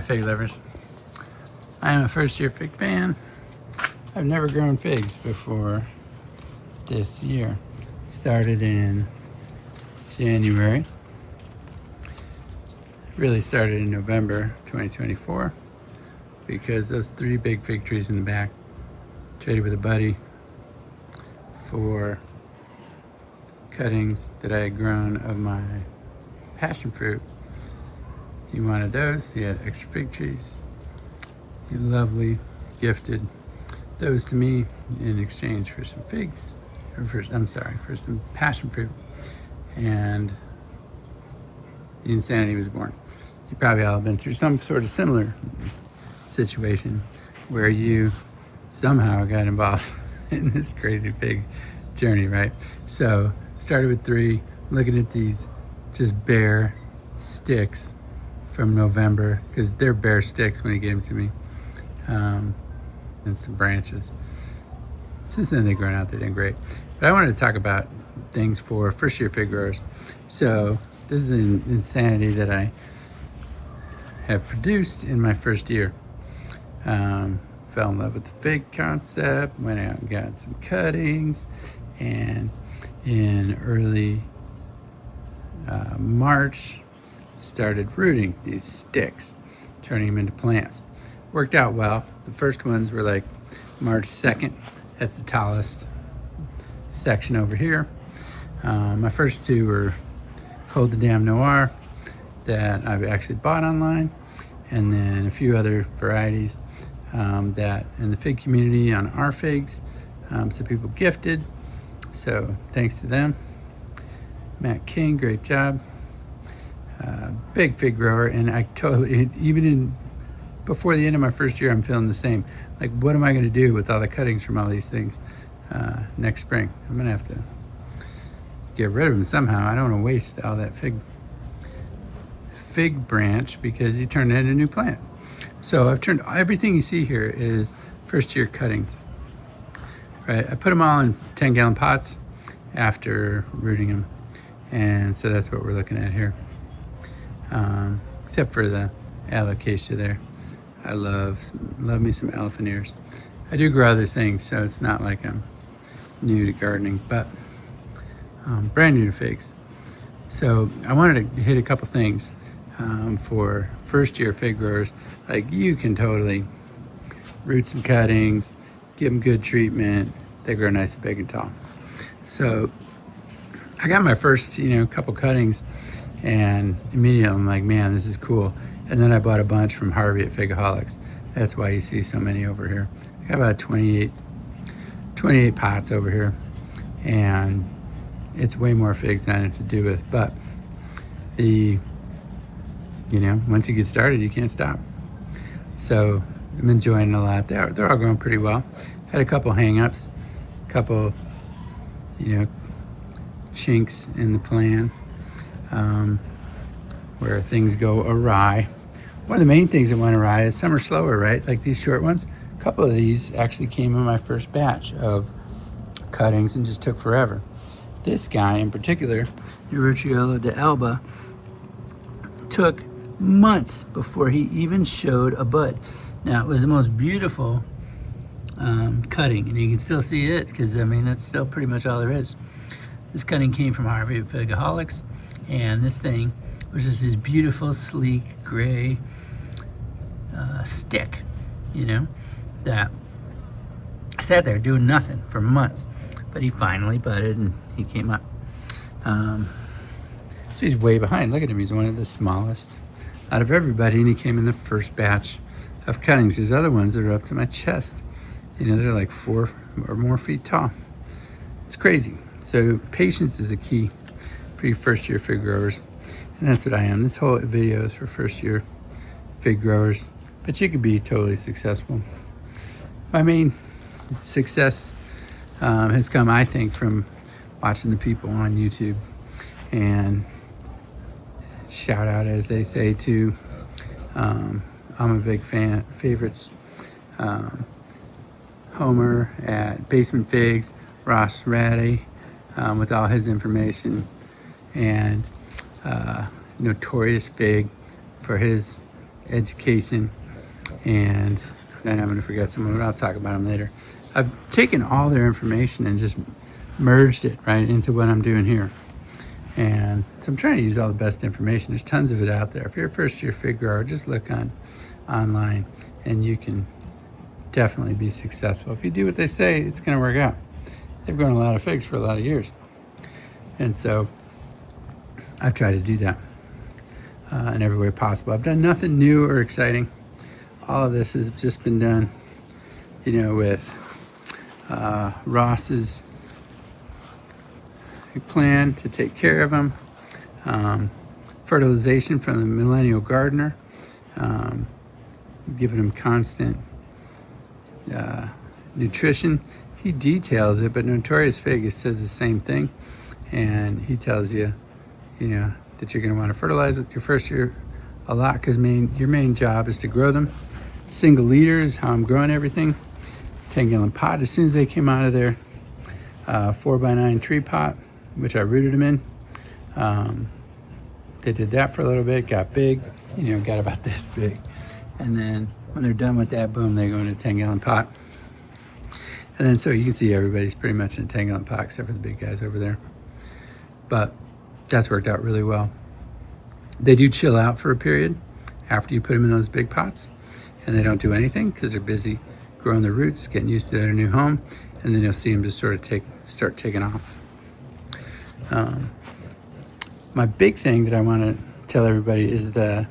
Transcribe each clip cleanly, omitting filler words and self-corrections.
fig lovers. I am a first-year fig fan. I've never grown figs before this year. Started in January. Really started in November 2024 because those 3 big fig trees in the back, traded with a buddy for cuttings that I had grown of my passion fruit. He wanted those. He had extra fig trees. He lovely gifted those to me in exchange for some figs, or for some passion fruit. And the insanity was born. You probably all been through some sort of similar situation where you somehow got involved in this crazy fig journey, right? So started with 3, looking at these just bare sticks from November, because they're bare sticks when he gave them to me, and some branches. Since then they've grown out, they're doing great. But I wanted to talk about things for first year fig growers. So this is the insanity that I have produced in my first year. Fell in love with the fig concept, went out and got some cuttings, and in early March started rooting these sticks, turning them into plants. Worked out well. The first ones were like March 2nd. That's the tallest section over here. My first 2 were Cold the Damn Noir that I've actually bought online, and then a few other varieties that in the fig community on our figs, some people gifted. So thanks to them. Matt King, great job. Big fig grower, and I totally, before the end of my first year, I'm feeling the same. Like, what am I going to do with all the cuttings from all these things next spring? I'm going to have to get rid of them somehow. I don't want to waste all that fig branch, because you turn it into a new plant. So I've turned everything you see here is first year cuttings. Right, I put them all in 10-gallon pots after rooting them, and so that's what we're looking at here. Except for the alocasia there. I love me some elephant ears. I do grow other things, so it's not like I'm new to gardening, but brand new to figs. So I wanted to hit a couple things for first year fig growers. Like, you can totally root some cuttings, give them good treatment, they grow nice and big and tall. So I got my first couple cuttings, and immediately I'm like, man, this is cool. And then I bought a bunch from Harvey at Figaholics. That's why you see so many over here. I got about 28 pots over here, and it's way more figs than I had to do with. But once you get started, you can't stop. So I'm enjoying it a lot. They're all going pretty well. Had a couple hang-ups, a couple, chinks in the plan, where things go awry. One of the main things that went awry is some are slower, right? Like these short ones. A couple of these actually came in my first batch of cuttings and just took forever. This guy in particular, Urrucciolo de Alba, took months before he even showed a bud. Now, it was the most beautiful cutting, and you can still see it, because that's still pretty much all there is. This cutting came from Harvey at Figaholics, and this thing was just this beautiful, sleek, gray stick, that sat there doing nothing for months. But he finally budded, and he came up. So he's way behind. Look at him. He's one of the smallest out of everybody, and he came in the first batch of cuttings. There's other ones that are up to my chest. They're like 4 or more feet tall. It's crazy. So patience is a key for your first year fig growers. And that's what I am. This whole video is for first year fig growers, but you can be totally successful. My main success has come, I think, from watching the people on YouTube. And shout out, as they say, to I'm a big fan, favorites, Homer at Basement Figs, Ross Ratty with all his information, and Notorious Fig for his education, and then I'm going to forget some of it. I'll talk about them later. I've taken all their information and just merged it right into what I'm doing here. And so I'm trying to use all the best information. There's tons of it out there. If you're a first year fig grower, just look online and you can definitely be successful. If you do what they say, it's going to work out. They've grown a lot of figs for a lot of years. And so I've tried to do that in every way possible. I've done nothing new or exciting. All of this has just been done, with Ross's plan to take care of them. Fertilization from the Millennial Gardener, giving them constant nutrition. He details it, but Notorious Fig says the same thing, and he tells you, that you're going to want to fertilize it your first year a lot, because your main job is to grow them. Single liter is how I'm growing everything. 10-gallon pot. As soon as they came out of their 4x9 tree pot, which I rooted them in, they did that for a little bit, got big, got about this big. And then when they're done with that, boom, they go into a 10-gallon pot. And then so you can see everybody's pretty much in a 10-gallon pot except for the big guys over there. But that's worked out really well. They do chill out for a period after you put them in those big pots, and they don't do anything because they're busy growing their roots, getting used to their new home, and then you'll see them just sort of start taking off. My big thing that I want to tell everybody is the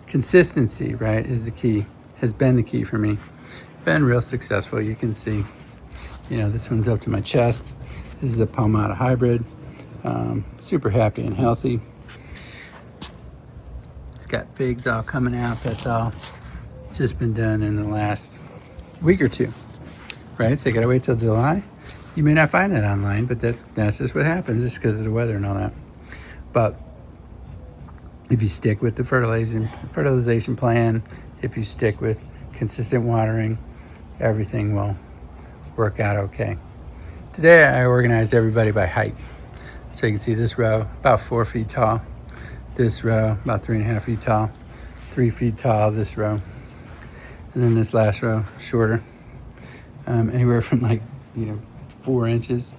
consistency, right, is the key, has been the key for me. Been real successful. You can see, this one's up to my chest. This is a Palmata hybrid. Super happy and healthy. It's got figs all coming out. That's all just been done in the last week or two, right? So you gotta wait till July. You may not find that online, but that's just what happens, just because of the weather and all that. But if you stick with the fertilization plan, if you stick with consistent watering, everything will work out okay. Today I organized everybody by height. So you can see this row about 4 feet tall, this row about 3.5 feet tall, 3 feet tall this row, and then this last row shorter, anywhere from 4 inches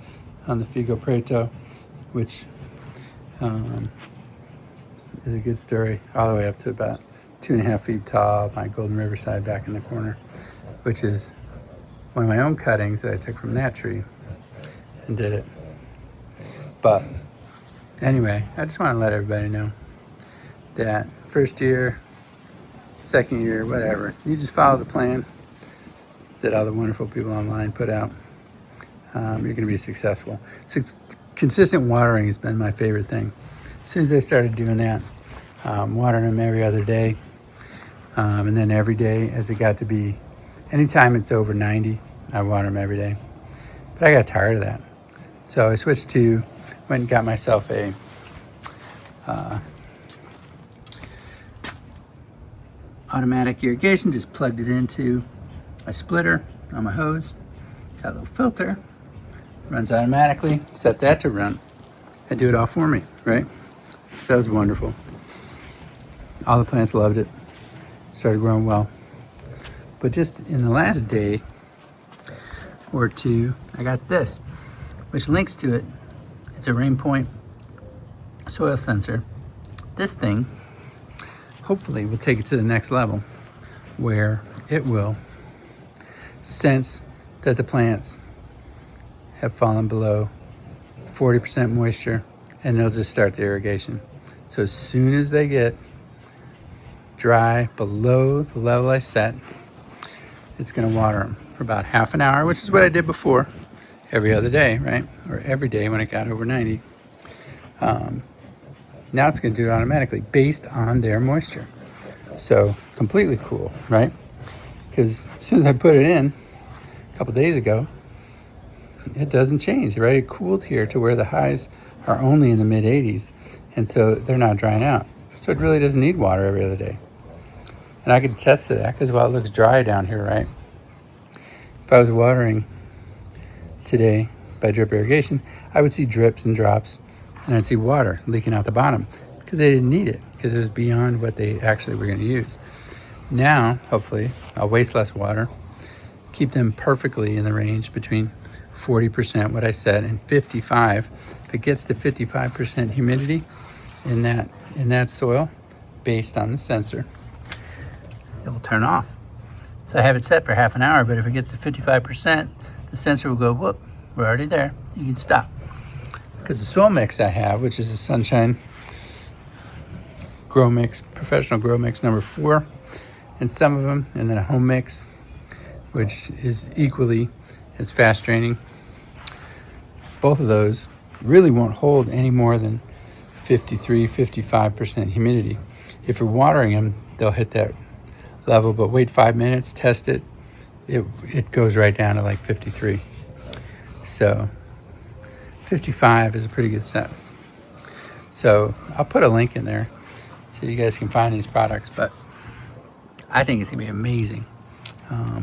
on the Figo Preto, which is a good story, all the way up to about 2.5 feet tall. My Golden Riverside back in the corner, which is one of my own cuttings that I took from that tree and did it. But anyway, I just want to let everybody know that first year, second year, whatever, you just follow the plan that all the wonderful people online put out. You're going to be successful. So consistent watering has been my favorite thing. As soon as I started doing that, watering them every other day, and then every day as it got to be, anytime it's over 90, I water them every day. But I got tired of that. So I switched to, went and got myself a automatic irrigation, just plugged it into a splitter on my hose, got a little filter, runs automatically, set that to run, and do it all for me, right? So that was wonderful. All the plants loved it, started growing well. But just in the last day or two, I got this, which links to it. It's a Rain Point soil sensor. This thing hopefully will take it to the next level, where it will sense that the plants have fallen below 40% moisture, and they'll just start the irrigation. So as soon as they get dry below the level I set, it's going to water them for about half an hour, which is what I did before, every other day, right? Or every day when it got over 90. Now it's going to do it automatically based on their moisture. So completely cool, right? Because as soon as I put it in a couple days ago, it doesn't change, right? It cooled here to where the highs are only in the mid 80s. And so they're not drying out. So it really doesn't need water every other day. And I can attest to that because while it looks dry down here, right? If I was watering today by drip irrigation, I would see drips and drops, and I'd see water leaking out the bottom because they didn't need it, because it was beyond what they actually were going to use. Now, hopefully, I'll waste less water, keep them perfectly in the range between 40%, what I said, and 55. If it gets to 55% humidity in that soil, based on the sensor, it will turn off. So I have it set for half an hour, but if it gets to 55%, the sensor will go, whoop, we're already there, you can stop. Because the soil mix I have, which is a Sunshine Grow Mix, Professional Grow Mix number 4, and some of them, and then a home mix, which is equally as fast draining. Both of those really won't hold any more than 53, 55% humidity. If you're watering them, they'll hit that level, but wait 5 minutes, test it, it goes right down to like 53. So 55 is a pretty good set. So I'll put a link in there so you guys can find these products, but I think it's gonna be amazing.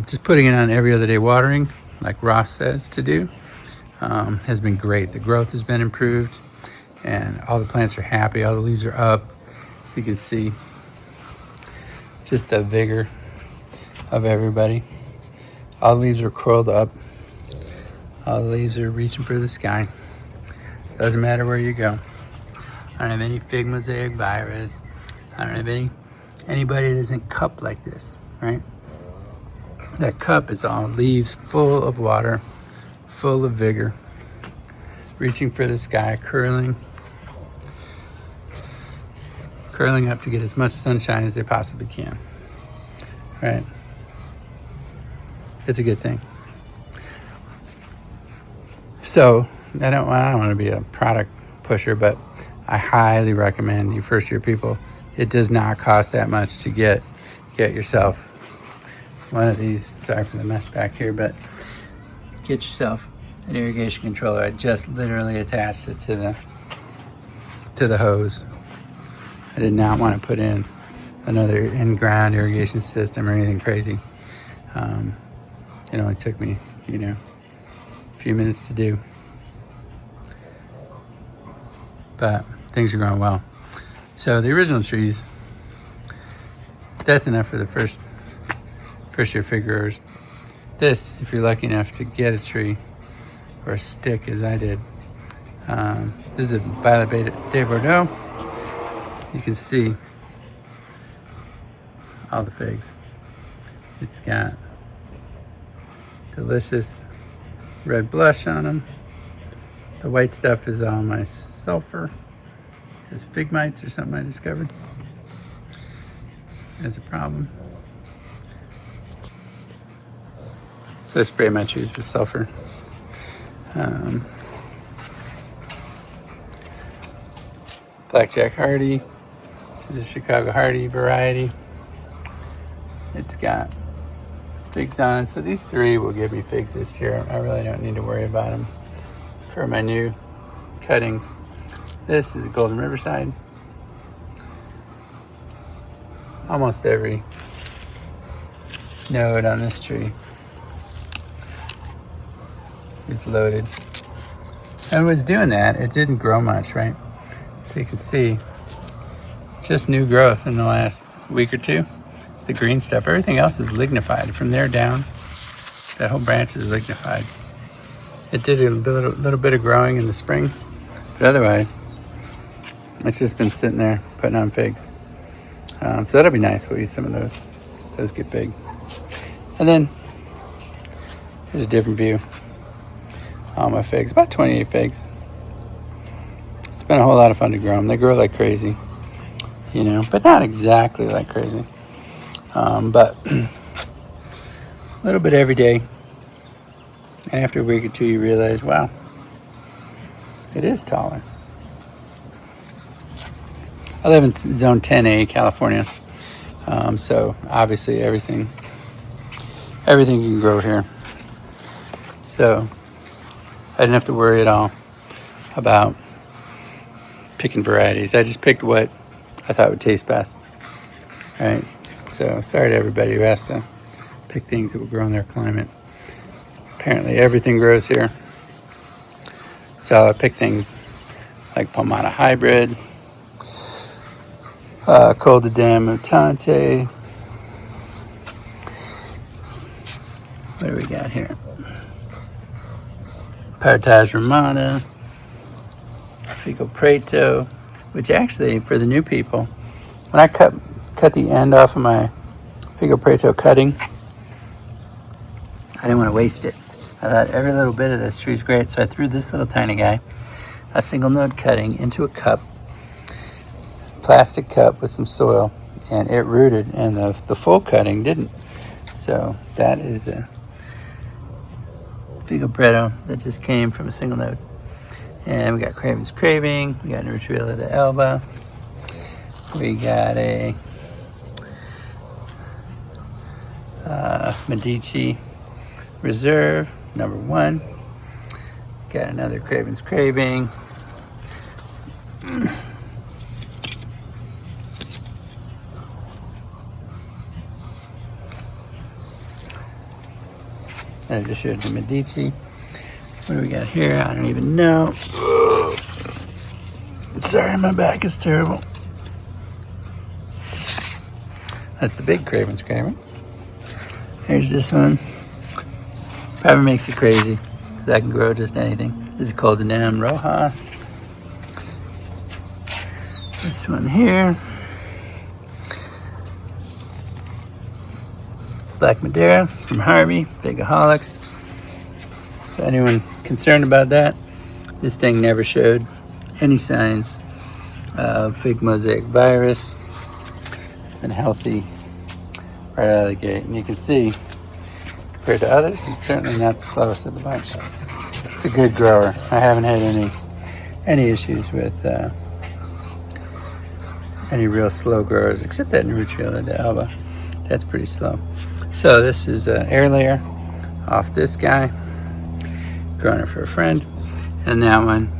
Just putting it on every other day watering, like Ross says to do, has been great. The growth has been improved and all the plants are happy, all the leaves are up. You can see just the vigor of everybody. All the leaves are curled up. All the leaves are reaching for the sky. Doesn't matter where you go. I don't have any fig mosaic virus. I don't have anybody that isn't cupped like this, right? That cup is all leaves full of water, full of vigor, reaching for the sky, curling up to get as much sunshine as they possibly can, right? It's a good thing. So I don't want to be a product pusher, but I highly recommend you first year people. It does not cost that much to get yourself one of these. Sorry for the mess back here, but get yourself an irrigation controller. I just literally attached it to the hose. I did not want to put in another in-ground irrigation system or anything crazy. It only took me, a few minutes to do. But things are going well. So the original trees, that's enough for the first year fig growers. This, if you're lucky enough to get a tree or a stick as I did, this is a Violet de Bordeaux. You can see all the figs. It's got delicious red blush on them. The white stuff is all my sulfur. It's fig mites or something I discovered. That's a problem. So I spray my trees with sulfur. Blackjack Hardy. This is a Chicago Hardy variety. It's got figs on it. So these 3 will give me figs this year. I really don't need to worry about them for my new cuttings. This is a Golden Riverside. Almost every node on this tree is loaded. And it was doing that, it didn't grow much, right? So you can see just new growth in the last week or 2. It's the green stuff. Everything else is lignified. From there down, that whole branch is lignified. It did a little bit of growing in the spring, but otherwise, it's just been sitting there putting on figs. So that'll be nice. We'll eat some of those. Those get big. And then here's a different view. All my figs, about 28 figs. It's been a whole lot of fun to grow them. They grow like crazy, but not exactly like crazy. But a little bit every day. And after a week or 2, you realize, wow, it is taller. I live in zone 10A, California. So obviously everything can grow here. So I didn't have to worry at all about picking varieties. I just picked what I thought would taste best. Right? So sorry to everybody who has to pick things that will grow in their climate. Apparently everything grows here. So I picked things like Palmata Hybrid, Col de Dame Mutante, What do we got here? Partage Romana, Figo Preto, which actually, for the new people, when I cut the end off of my Figo Preto cutting, I didn't want to waste it. I thought every little bit of this tree is great, so I threw this little tiny guy, a single node cutting, into a cup, plastic cup with some soil, and it rooted, and the full cutting didn't. So that is a Figo Preto that just came from a single node. And we got Craven's Craving, we got Nutrilla de Elba, we got a Medici Reserve, number 1. Got another Craven's Craving. I just showed the Medici. What do we got here? I don't even know. Sorry, my back is terrible. That's the big Craven's Craving. Here's this one. Probably makes it crazy because I can grow just anything. This is called the Nam Roja. This one here. Black Madeira from Harvey, Figaholics. So anyone concerned about that, this thing never showed any signs of fig mosaic virus. It's been healthy right out of the gate. And you can see, compared to others, it's certainly not the slowest of the bunch. It's a good grower. I haven't had any issues with any real slow growers, except that Nutrilla de Alba. That's pretty slow. So this is an air layer off this guy, growing it for a friend. And that one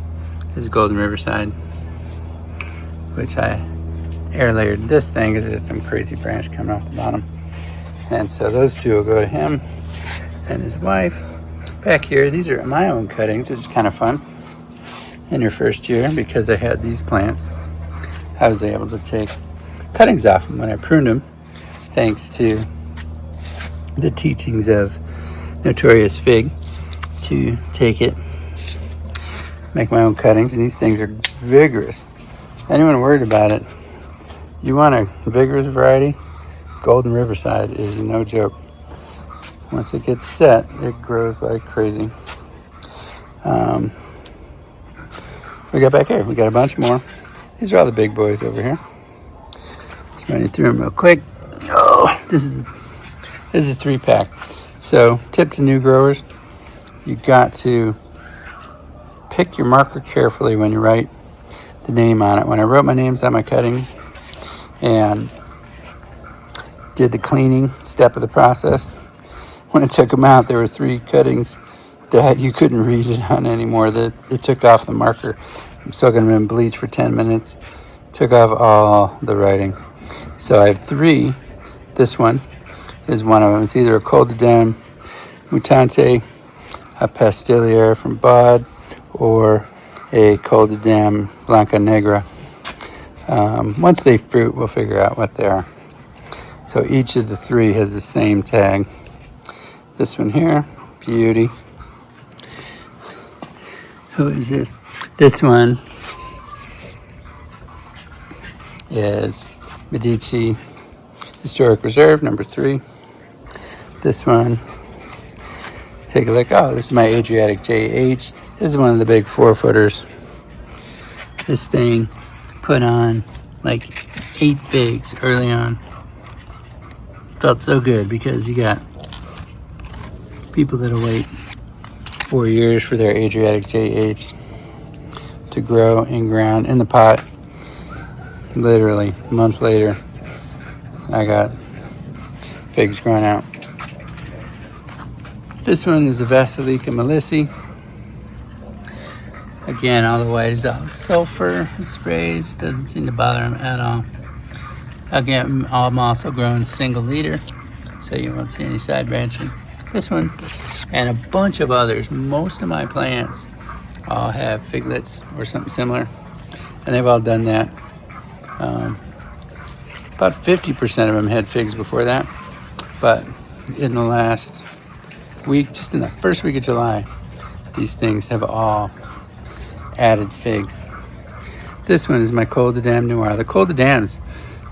is Golden Riverside, which I air layered this thing because it had some crazy branch coming off the bottom. And so those two will go to him and his wife. Back here, these are my own cuttings, which is kind of fun in your first year because I had these plants. I was able to take cuttings off them when I pruned them, thanks to the teachings of Notorious Fig, to take it, make my own cuttings. And these things are vigorous. Anyone worried about it, you want a vigorous variety, Golden Riverside is no joke. Once it gets set, it grows like crazy. We got back here, we got a bunch more. These are all the big boys over here. Just running through them real quick. Oh, this is a 3-pack. So, tip to new growers, you got to pick your marker carefully when you write the name on it. When I wrote my names on my cuttings and did the cleaning step of the process, when I took them out, there were 3 cuttings that you couldn't read it on anymore. That it took off the marker. I'm soaking them in bleach for 10 minutes. Took off all the writing. So I have 3. This one is one of them. It's either a Col de Dame Mutante, a Pastillier from Bod, or a Col de Dame Blanca Negra. Once they fruit, we'll figure out what they are. So each of the 3 has the same tag. This one here, beauty. Who is this? This one is Medici Historic Reserve, number 3. This one, take a look. Oh, this is my Adriatic JH. This is one of the big 4-footers. This thing put on like 8 figs early on. Felt so good because you got people that'll wait 4 years for their Adriatic JH to grow in ground in the pot. Literally a month later, I got figs growing out. This one is a Vasilika Melissi. Again, all the white is all sulfur and sprays. Doesn't seem to bother them at all. Again, I'm also growing single leader, so you won't see any side branching. This one and a bunch of others. Most of my plants all have figlets or something similar, and they've all done that. About 50% of them had figs before that, but in the last week, just in the first week of July, these things have all added figs. This one is my Col de Dam Noir. The Col de Dams,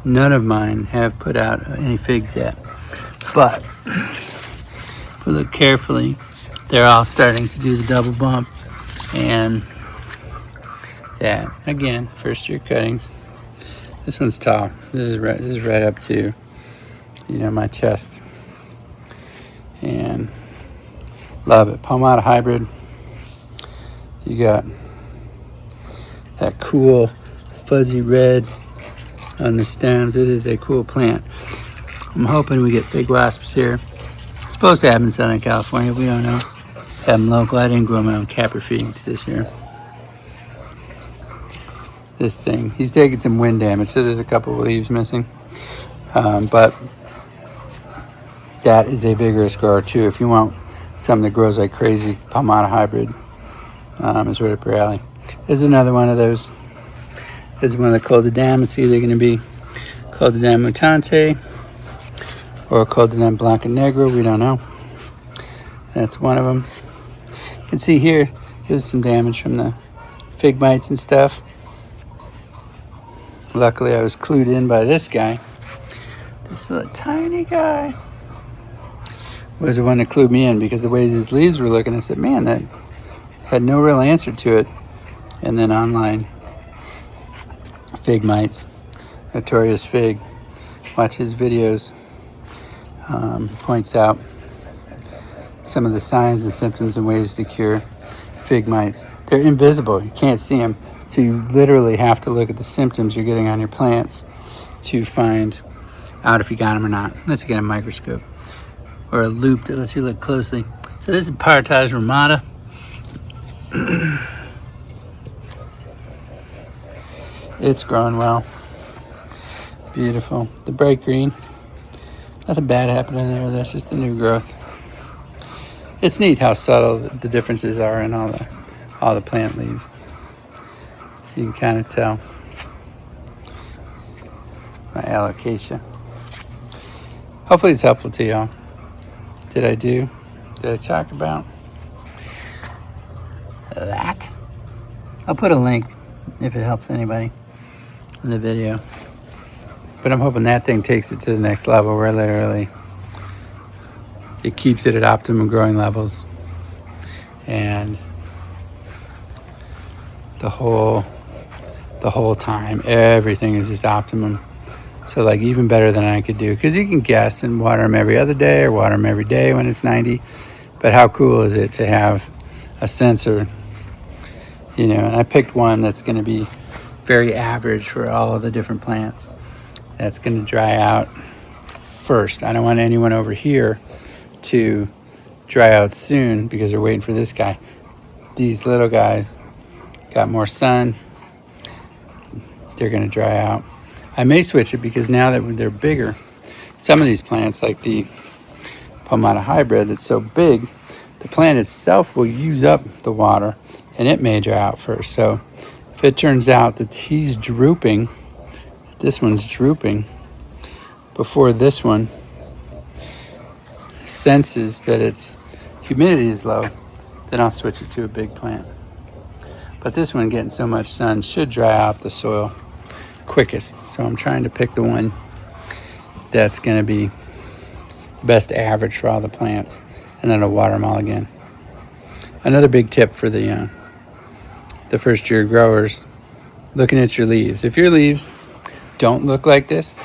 none of mine have put out any figs yet. But if we look carefully, they're all starting to do the double bump. And that, again, first year cuttings. This one's tall. This is right up to, my chest. And love it. Palmata hybrid. You got that cool fuzzy red on the stems. It is a cool plant. I'm hoping we get fig wasps here. It's supposed to happen in Southern California. We don't know. Have them local. I didn't grow my own capper figs this year. This thing, he's taking some wind damage, so there's a couple of leaves missing. But that is a vigorous grower too. If you want something that grows like crazy, Palmata hybrid is right up your alley. There's another one of those. This is one of the Col de Dam. It's either going to be Col de Dam Mutante or Col de Dam Blanca Negro. We don't know. That's one of them. You can see here, here's some damage from the fig mites and stuff. Luckily, I was clued in by this guy. This little tiny guy was the one that clued me in, because the way these leaves were looking, I said, man, that had no real answer to it. And then online, fig mites, Notorious Fig, watch his videos, points out some of the signs and symptoms and ways to cure fig mites. They're invisible, you can't see them. So you literally have to look at the symptoms you're getting on your plants to find out if you got them or not, unless you get a microscope or a loop that lets you look closely. So this is Partage ramata. It's growing well. Beautiful. The bright green. Nothing bad happening there. That's just the new growth. It's neat how subtle the differences are in all the plant leaves. You can kind of tell. My alocasia. Hopefully it's helpful to y'all. Did I talk about that? I'll put a link if it helps anybody in the video. But I'm hoping that thing takes it to the next level where literally it keeps it at optimum growing levels. And the whole time, everything is just optimum. So like even better than I could do, because you can guess and water them every other day or water them every day when it's 90. But how cool is it to have a sensor, and I picked one that's going to be very average for all of the different plants. That's going to dry out first. I don't want anyone over here to dry out soon because they're waiting for this guy. These little guys got more sun. They're going to dry out. I may switch it because now that they're bigger, some of these plants, like the Palmata hybrid that's so big, the plant itself will use up the water and it may dry out first. So if it turns out that he's drooping, this one's drooping, before this one senses that its humidity is low, then I'll switch it to a big plant. But this one getting so much sun should dry out the soil quickest. So I'm trying to pick the one that's going to be best average for all the plants, and then I'll water them all again. Another big tip for the first year growers, looking at your leaves. If your leaves don't look like this,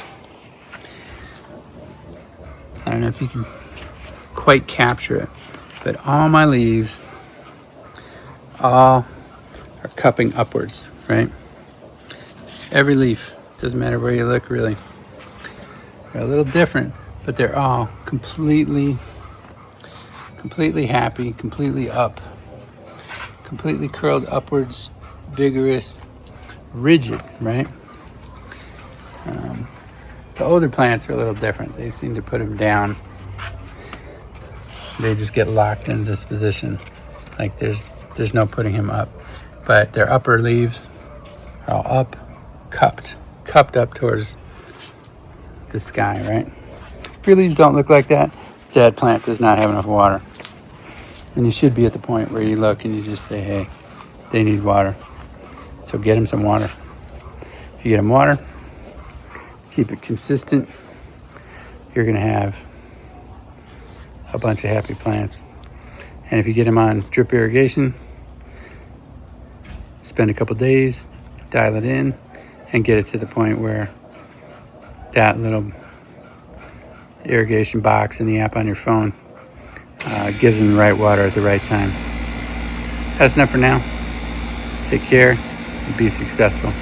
I don't know if you can quite capture it, but all my leaves all are cupping upwards, right? Every leaf, doesn't matter where you look really. They're a little different, but they're all completely happy, completely up, completely curled upwards, vigorous, rigid, right? The older plants are a little different. They seem to put them down. They just get locked into this position. Like there's no putting him up. But their upper leaves are all up, cupped up towards the sky, right? If your leaves don't look like that, that plant does not have enough water. And you should be at the point where you look and you just say, hey, they need water. So get them some water. If you get them water, keep it consistent, you're gonna have a bunch of happy plants. And if you get them on drip irrigation, spend a couple days, dial it in, and get it to the point where that little irrigation box and the app on your phone gives them the right water at the right time. That's enough for now. Take care and be successful.